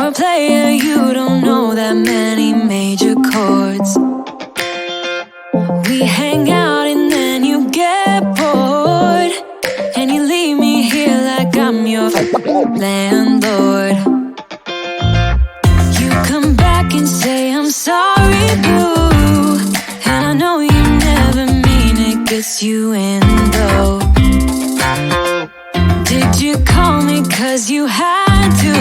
a player, you don't know that many major chords. We hang out and then you get bored, and you leave me here like I'm your landlord. You come back and say I'm sorry, boo, and I know you never mean it, gets you in though. Did you call me cause you had to?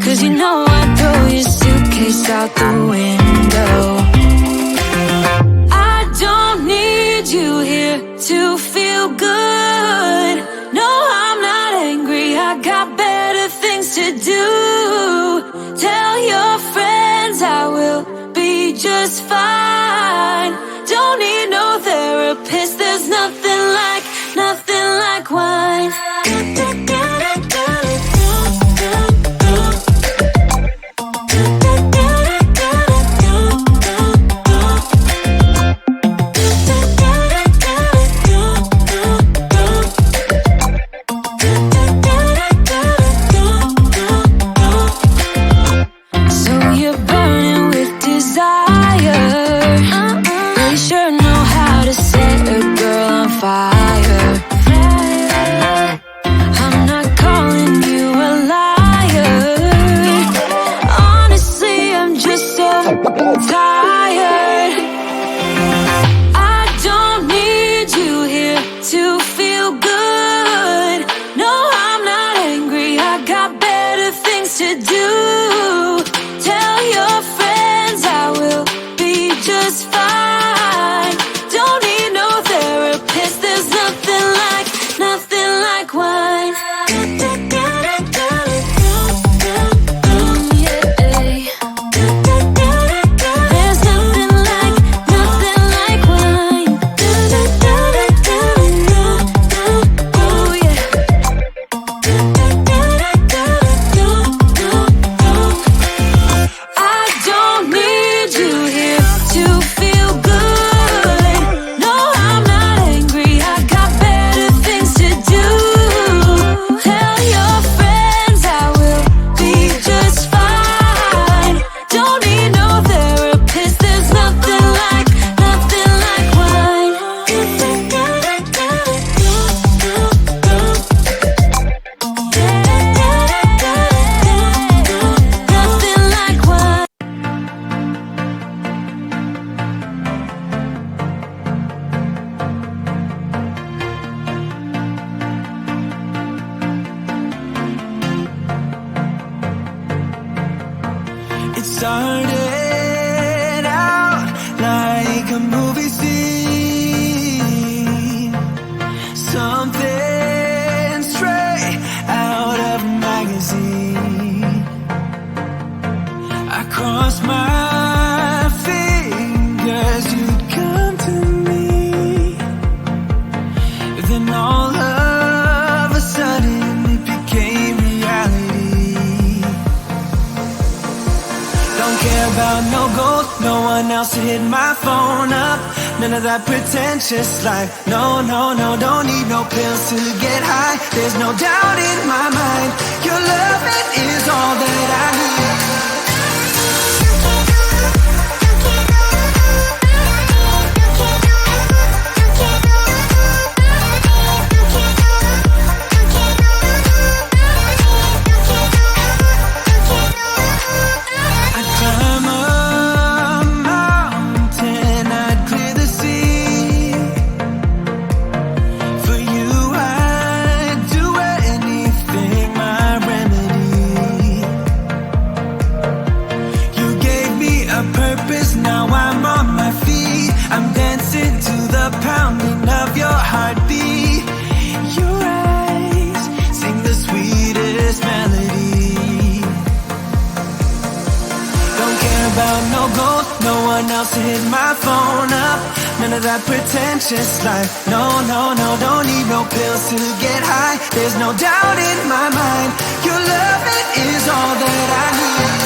Cause you know I'd throw your suitcase out the window. I don't need you here to feel good. No, I'm not angry, I got better things to do. Tell your friends I will be just fine. Don't need no therapist, there's nothing like wine. Started out like a movie scene, something straight out of a magazine. I crossed my fingers you'd come to me, then all of a sudden it became reality. Don't care about no gold, no one else to hit my phone up. None of that pretentious life. No, no, no, don't need no pills to get high. There's no doubt in my mind, your love, it is all that I need. To hit my phone up, none of that pretentious life. No, no, no, don't need no pills to get high. There's no doubt in my mind, your love, it is all that I need.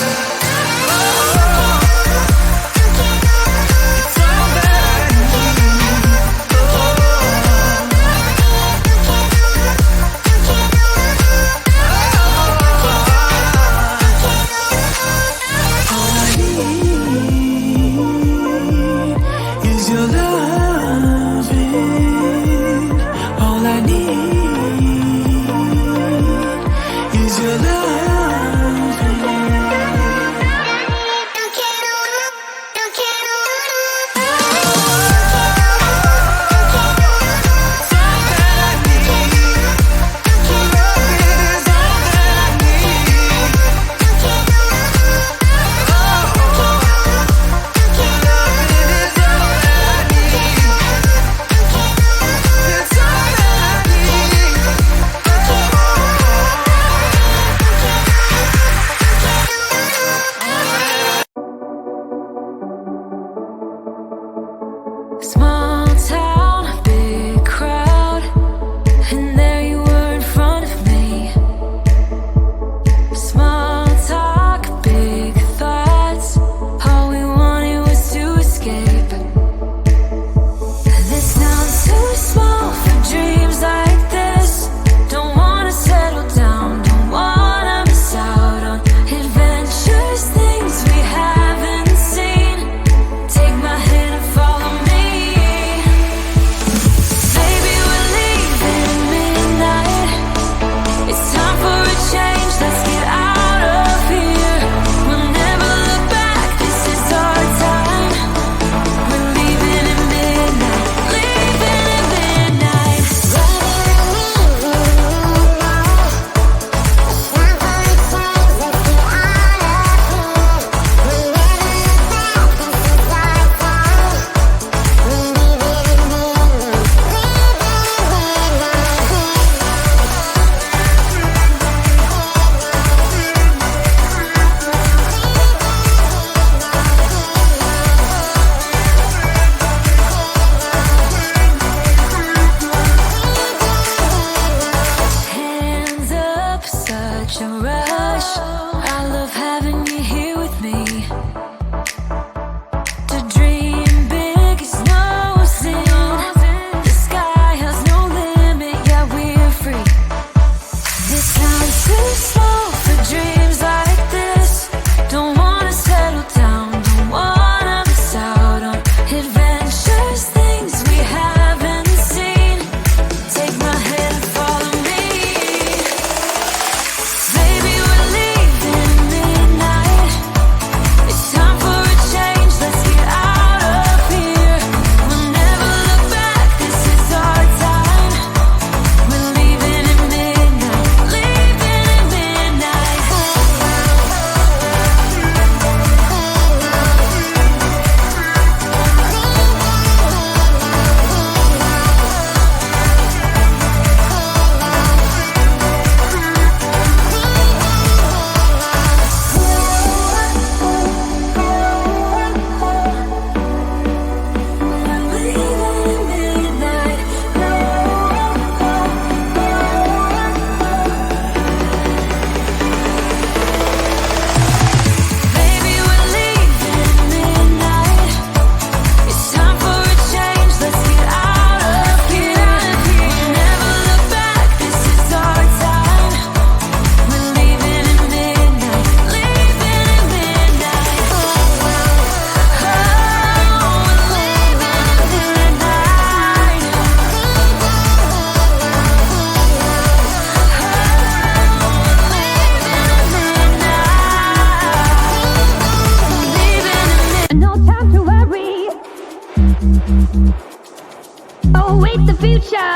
await the future.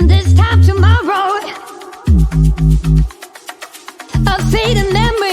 This time tomorrow, a fading memory.